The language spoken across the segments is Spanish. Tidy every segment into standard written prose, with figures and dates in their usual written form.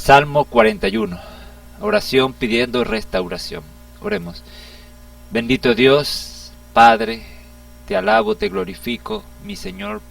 Salmo 41. Oración pidiendo restauración. Oremos. Bendito Dios, Padre, te alabo, te glorifico, mi Señor,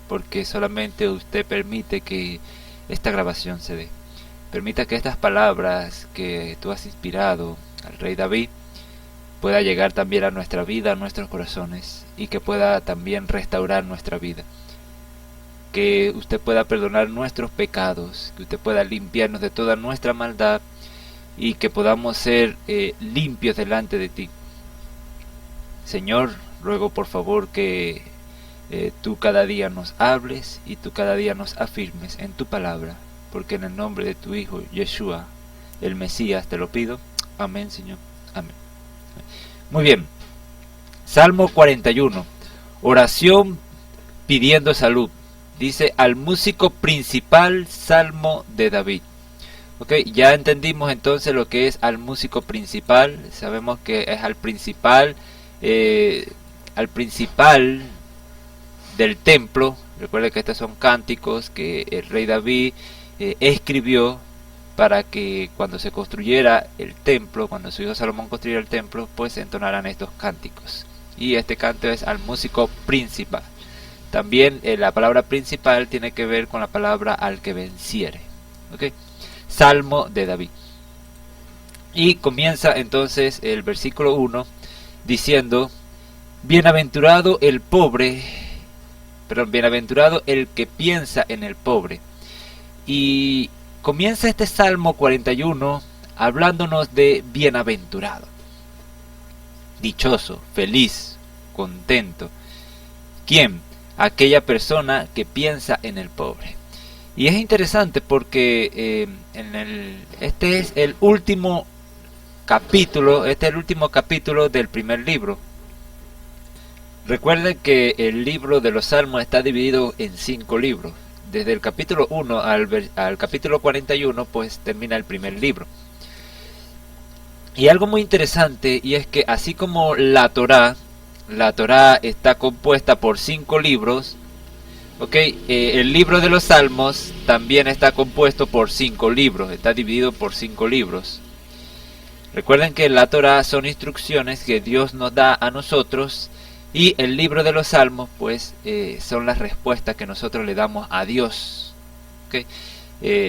porque solamente usted permite que esta grabación se dé. Permita que estas palabras que tú has inspirado al rey David pueda llegar también a nuestra vida, a nuestros corazones, y que pueda también restaurar nuestra vida. Que usted pueda perdonar nuestros pecados, que usted pueda limpiarnos de toda nuestra maldad y que podamos ser limpios delante de ti. Señor, ruego por favor que tú cada día nos hables y tú cada día nos afirmes en tu palabra, porque en el nombre de tu Hijo Yeshua, el Mesías, te lo pido. Amén, Señor. Amén. Muy bien. Salmo 41. Oración pidiendo salud. Dice al músico principal, Salmo de David. Ok, ya entendimos entonces lo que es al músico principal. Sabemos que es al principal del templo. Recuerden que estos son cánticos que el rey David escribió para que cuando se construyera el templo, cuando su hijo Salomón construyera el templo, pues se entonaran estos cánticos. Y este canto es al músico principal. También la palabra principal tiene que ver con la palabra al que venciere. ¿Okay? Salmo de David. Y comienza entonces el versículo 1 diciendo: bienaventurado el que piensa en el pobre. Y comienza este Salmo 41 hablándonos de bienaventurado, dichoso, feliz, contento. ¿Quién? Aquella persona que piensa en el pobre. Y es interesante porque este es el último capítulo del primer libro. Recuerden que el libro de los Salmos está dividido en 5 libros. Desde el capítulo 1 al capítulo 41 pues termina el primer libro. Y algo muy interesante, y es que así como la Torá está compuesta por 5 libros. El libro de los Salmos también está compuesto por 5 libros. Está dividido por 5 libros. Recuerden que la Torá son instrucciones que Dios nos da a nosotros. Y el libro de los Salmos pues son las respuestas que nosotros le damos a Dios.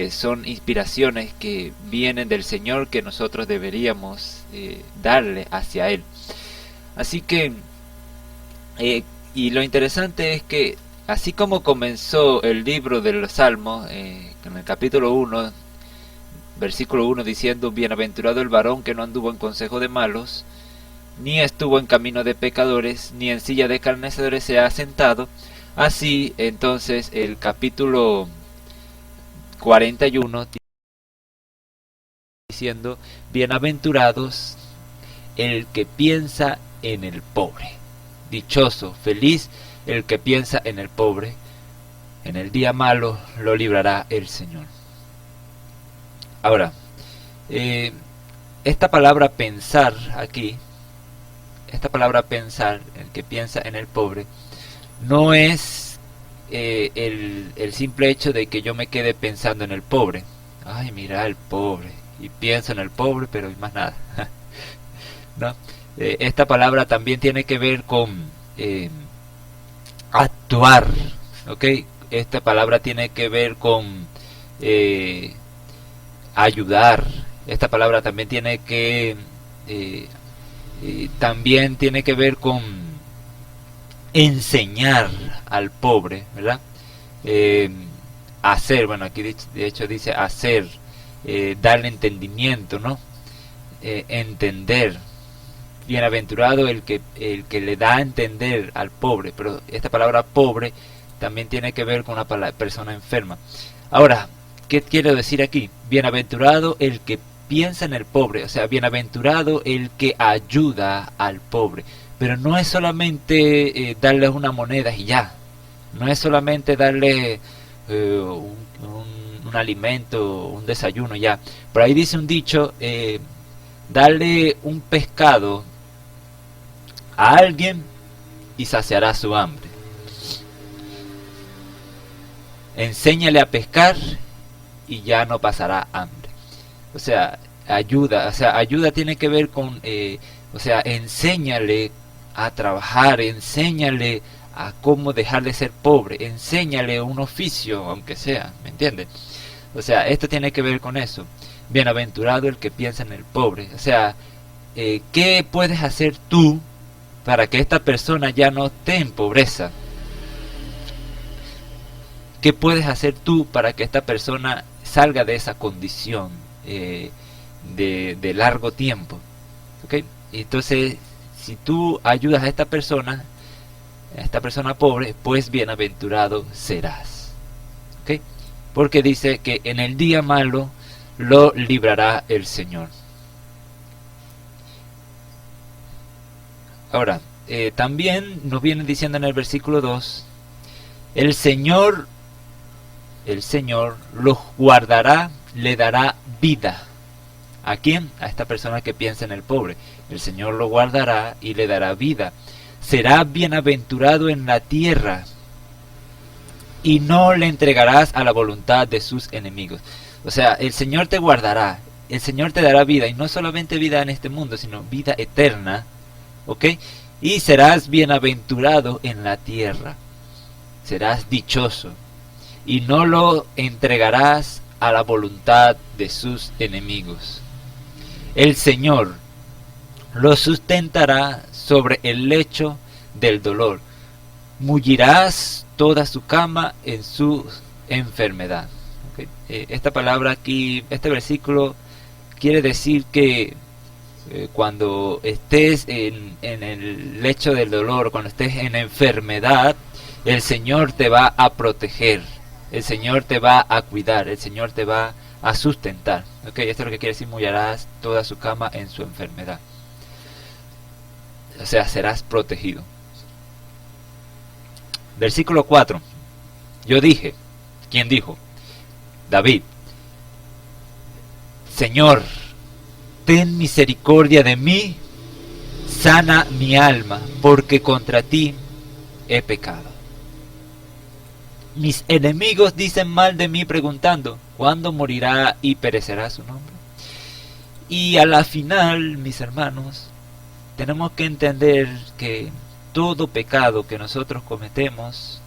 Son inspiraciones que vienen del Señor que nosotros deberíamos darle hacia Él. Así que y lo interesante es que así como comenzó el libro de los Salmos en el capítulo 1, versículo 1 diciendo: bienaventurado el varón que no anduvo en consejo de malos, ni estuvo en camino de pecadores, ni en silla de escarnecedores se ha sentado. Así entonces el capítulo 41 diciendo: bienaventurados el que piensa en el pobre. Dichoso, feliz el que piensa en el pobre. En el día malo lo librará el Señor. Ahora, esta palabra pensar aquí, el que piensa en el pobre, no es el simple hecho de que yo me quede pensando en el pobre. Ay, mira el pobre, y pienso en el pobre, pero y más nada. ¿No? Esta palabra también tiene que ver con actuar. Esta palabra tiene que ver con ayudar. Esta palabra también tiene que ver con enseñar al pobre, ¿verdad? Hacer, bueno, aquí de hecho dice hacer, darle entendimiento, ¿no? Entender. Bienaventurado el que le da a entender al pobre. Pero esta palabra pobre también tiene que ver con una persona enferma. Ahora, ¿qué quiero decir aquí? Bienaventurado el que piensa en el pobre, o sea, bienaventurado el que ayuda al pobre. Pero no es solamente darles una moneda y ya. No es solamente darle un alimento, un desayuno ya. Por ahí dice un dicho: darle un pescado a alguien y saciará su hambre. Enséñale a pescar y ya no pasará hambre. O sea, ayuda tiene que ver con, enséñale a trabajar, enséñale a cómo dejar de ser pobre, enséñale un oficio, aunque sea, ¿me entienden? O sea, esto tiene que ver con eso. Bienaventurado el que piensa en el pobre. O sea, ¿qué puedes hacer tú para que esta persona ya no esté en pobreza? ¿Qué puedes hacer tú para que esta persona salga de esa condición de largo tiempo? ¿Okay? Entonces, si tú ayudas a esta persona pobre, pues bienaventurado serás. ¿Okay? Porque dice que en el día malo lo librará el Señor. Ahora, también nos viene diciendo en el versículo 2, el Señor los guardará, le dará vida. ¿A quién? A esta persona que piensa en el pobre. El Señor lo guardará y le dará vida. Será bienaventurado en la tierra y no le entregarás a la voluntad de sus enemigos. O sea, el Señor te guardará, el Señor te dará vida, y no solamente vida en este mundo, sino vida eterna, ¿ok? Y serás bienaventurado en la tierra, serás dichoso, y no lo entregarás a la voluntad de sus enemigos. El Señor lo sustentará sobre el lecho del dolor, mullirás toda su cama en su enfermedad. Okay. Esta palabra aquí, este versículo quiere decir que cuando estés en el lecho del dolor, cuando estés en enfermedad, el Señor te va a proteger, el Señor te va a cuidar, el Señor te va a sustentar. Okay. Esto es lo que quiere decir, mullirás toda su cama en su enfermedad. O sea, serás protegido. Versículo 4. Yo dije, ¿quién dijo? David. Señor, ten misericordia de mí, sana mi alma, porque contra ti he pecado. Mis enemigos dicen mal de mí preguntando, ¿cuándo morirá y perecerá su nombre? Y a la final, mis hermanos, tenemos que entender que todo pecado que nosotros cometemos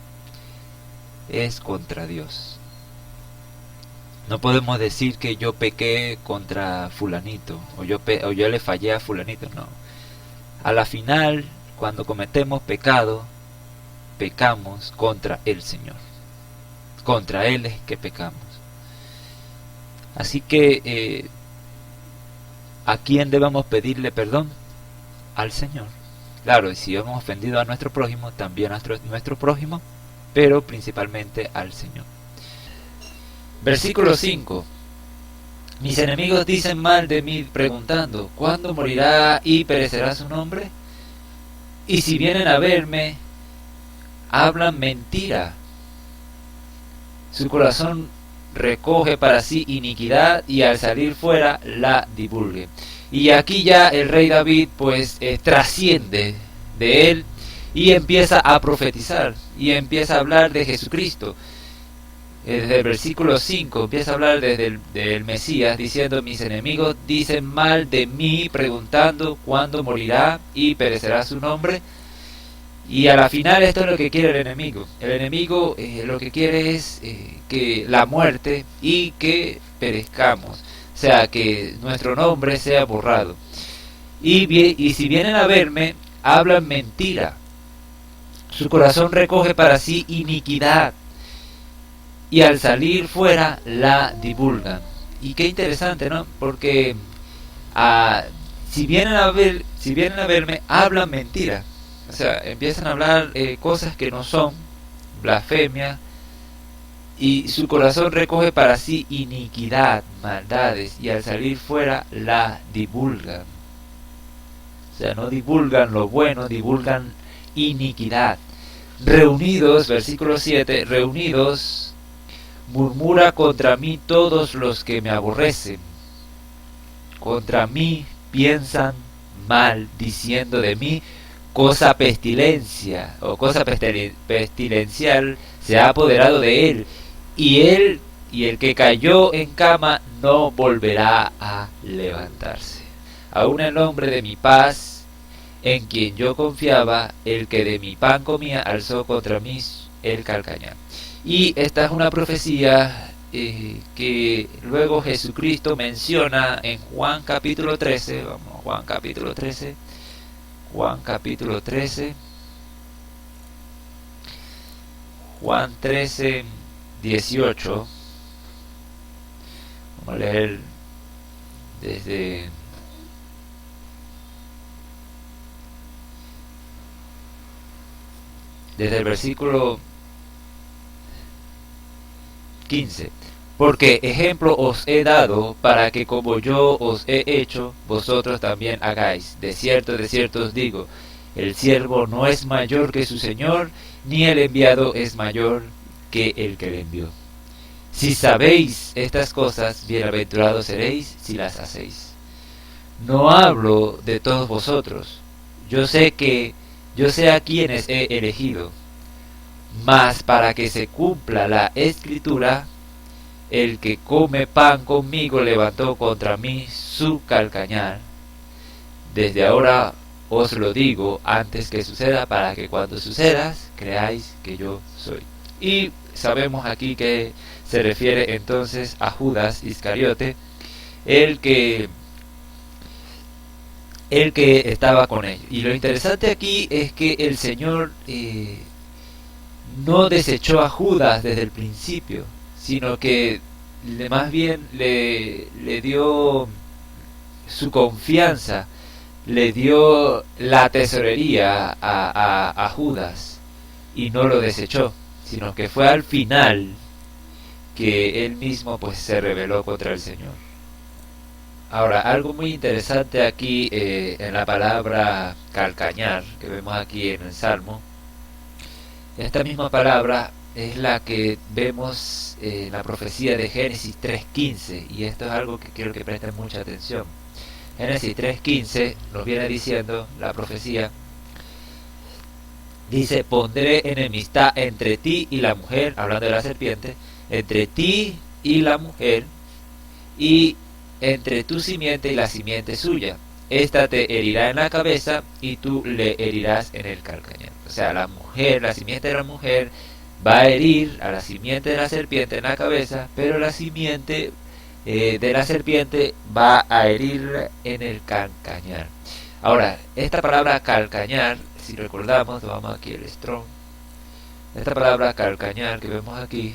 es contra Dios. No podemos decir que yo pequé contra fulanito o yo le fallé a fulanito, no. A la final, cuando cometemos pecado, pecamos contra el Señor. Contra Él es que pecamos. Así que, ¿a quién debemos pedirle perdón? Al Señor. Claro, y si hemos ofendido a nuestro prójimo, también a nuestro prójimo, pero principalmente al Señor. Versículo 5. Mis enemigos dicen mal de mí preguntando, ¿cuándo morirá y perecerá su nombre? Y si vienen a verme, hablan mentira. Su corazón recoge para sí iniquidad y al salir fuera la divulgue. Y aquí ya el rey David pues trasciende de él y empieza a profetizar y empieza a hablar de Jesucristo. Desde el versículo 5 empieza a hablar del Mesías diciendo, mis enemigos dicen mal de mí preguntando cuándo morirá y perecerá su nombre. Y a la final esto es lo que quiere el enemigo. El enemigo lo que quiere es que la muerte y que perezcamos. O sea, que nuestro nombre sea borrado. Y si vienen a verme, hablan mentira. Su corazón recoge para sí iniquidad. Y al salir fuera, la divulgan. Y qué interesante, ¿no? Porque si vienen a verme, hablan mentira. O sea, empiezan a hablar cosas que no son, blasfemia. Y su corazón recoge para sí iniquidad, maldades, y al salir fuera la divulgan. O sea, no divulgan lo bueno, divulgan iniquidad. Reunidos, versículo 7, reunidos, murmura contra mí todos los que me aborrecen. Contra mí piensan mal, diciendo de mí, cosa pestilencia, o cosa pestilencial se ha apoderado de él. Y y el que cayó en cama no volverá a levantarse. Aún el hombre de mi paz, en quien yo confiaba, el que de mi pan comía, alzó contra mí el calcañar. Y esta es una profecía que luego Jesucristo menciona en Juan capítulo 13. Vamos, Juan capítulo 13. Juan capítulo 13. Juan 13, 18. Vamos a leer desde el versículo 15. Porque ejemplo os he dado para que como yo os he hecho, vosotros también hagáis. De cierto os digo, el siervo no es mayor que su señor, ni el enviado es mayor que el que le envió. Si sabéis estas cosas, bienaventurados seréis si las hacéis. No hablo de todos vosotros, yo sé a quienes he elegido, mas para que se cumpla la escritura, el que come pan conmigo levantó contra mí su calcañar. Desde ahora os lo digo antes que suceda, para que cuando suceda creáis que yo soy. Y sabemos aquí que se refiere entonces a Judas Iscariote, el que estaba con ellos. Y lo interesante aquí es que el Señor no desechó a Judas desde el principio, sino que más bien le dio su confianza, le dio la tesorería a Judas, y no lo desechó, sino que fue al final que él mismo pues se rebeló contra el Señor. Ahora, algo muy interesante aquí en la palabra calcañar que vemos aquí en el Salmo. Esta misma palabra es la que vemos en la profecía de Génesis 3.15, y esto es algo que quiero que presten mucha atención. Génesis 3.15 nos viene diciendo la profecía, dice: pondré enemistad entre ti y la mujer, hablando de la serpiente, entre ti y la mujer, y entre tu simiente y la simiente suya. Esta te herirá en la cabeza y tú le herirás en el calcañar. O sea, la simiente de la mujer va a herir a la simiente de la serpiente en la cabeza, pero la simiente de la serpiente va a herir en el calcañar. Ahora, esta palabra calcañar, si recordamos, vamos aquí el Strong. Esta palabra calcañar que vemos aquí,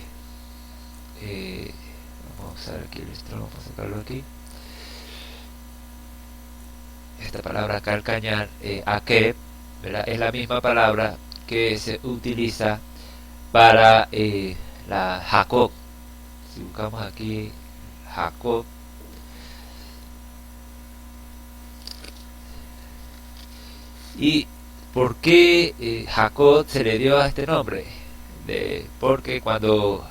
vamos a usar aquí el Strong, vamos a sacarlo aquí. Esta palabra calcañar, akeb, ¿verdad? Es la misma palabra que se utiliza para la Jacob. Si buscamos aquí Jacob, ¿y por qué Jacob se le dio a este nombre? Porque cuando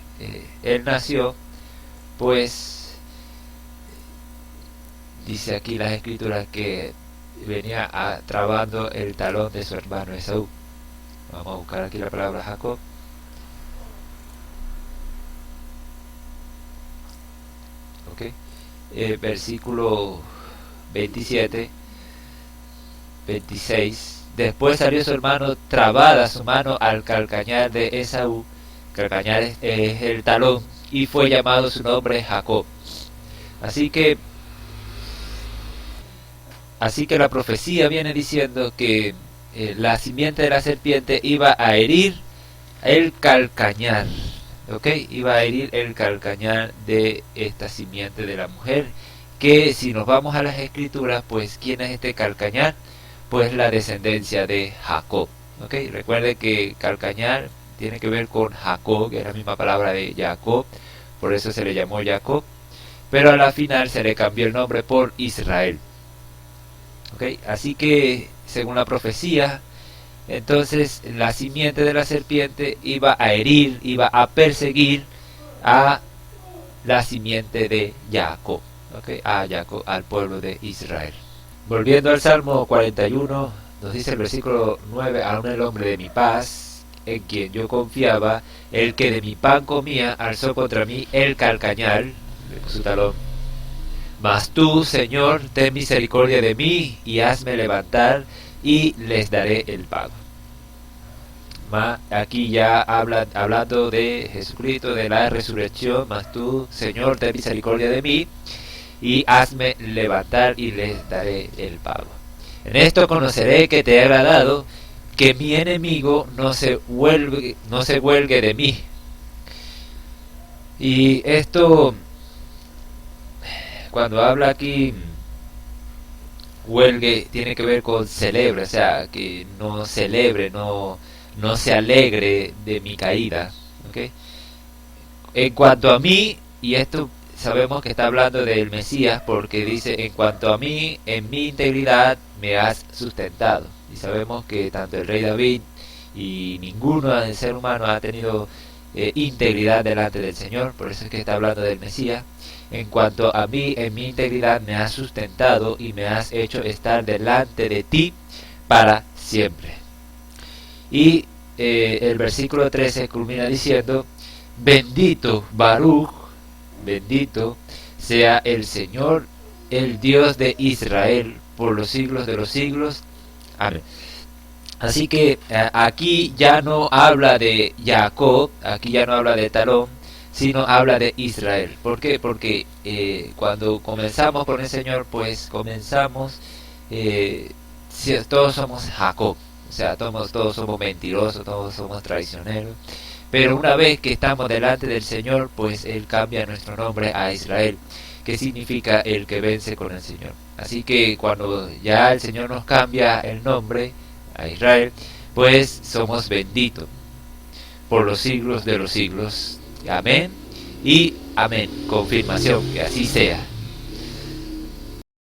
él nació, pues dice aquí las escrituras que venía trabando el talón de su hermano Esaú. Vamos a buscar aquí la palabra Jacob. Versículo 27, 26. Después salió su hermano trabada su mano al calcañar de Esaú. Calcañar es el talón, y fue llamado su nombre Jacob. Así que la profecía viene diciendo que la simiente de la serpiente iba a herir el calcañar. Iba a herir el calcañar de esta simiente de la mujer, que si nos vamos a las escrituras, pues ¿quién es este calcañar? Pues la descendencia de Jacob. Recuerde que calcañar tiene que ver con Jacob, que es la misma palabra de Jacob, por eso se le llamó Jacob, pero a la final se le cambió el nombre por Israel. Así que según la profecía, entonces la simiente de la serpiente iba a herir, iba a perseguir a la simiente de Jacob, a Jacob, al pueblo de Israel. Volviendo al Salmo 41, nos dice el versículo 9: aún el hombre de mi paz, en quien yo confiaba, el que de mi pan comía, alzó contra mí el calcañal, su talón. Mas tú, Señor, ten misericordia de mí y hazme levantar y les daré el pago. Aquí ya hablando de Jesucristo, de la resurrección. Mas tú, Señor, ten misericordia de mí y hazme levantar y les daré el pago. En esto conoceré que te he agradado, que mi enemigo no se huelgue de mí. Y esto, cuando habla aquí huelgue, tiene que ver con celebre, o sea, que no celebre, no se alegre de mi caída. ¿Okay? En cuanto a mí, y esto sabemos que está hablando del Mesías, porque dice, en cuanto a mí, en mi integridad me has sustentado. Y sabemos que tanto el rey David y ninguno del ser humano ha tenido integridad delante del Señor, por eso es que está hablando del Mesías. En cuanto a mí, en mi integridad me has sustentado y me has hecho estar delante de ti para siempre. Y el versículo 13 culmina diciendo, bendito Baruch, bendito sea el Señor, el Dios de Israel, por los siglos de los siglos. Amén. Así que aquí ya no habla de Jacob, aquí ya no habla de Talón, sino habla de Israel. ¿Por qué? Porque cuando comenzamos con el Señor, pues comenzamos, todos somos Jacob, o sea, todos somos mentirosos, todos somos traicioneros. Pero una vez que estamos delante del Señor, pues Él cambia nuestro nombre a Israel, que significa el que vence con el Señor. Así que cuando ya el Señor nos cambia el nombre a Israel, pues somos benditos por los siglos de los siglos. Amén y amén. Confirmación, que así sea.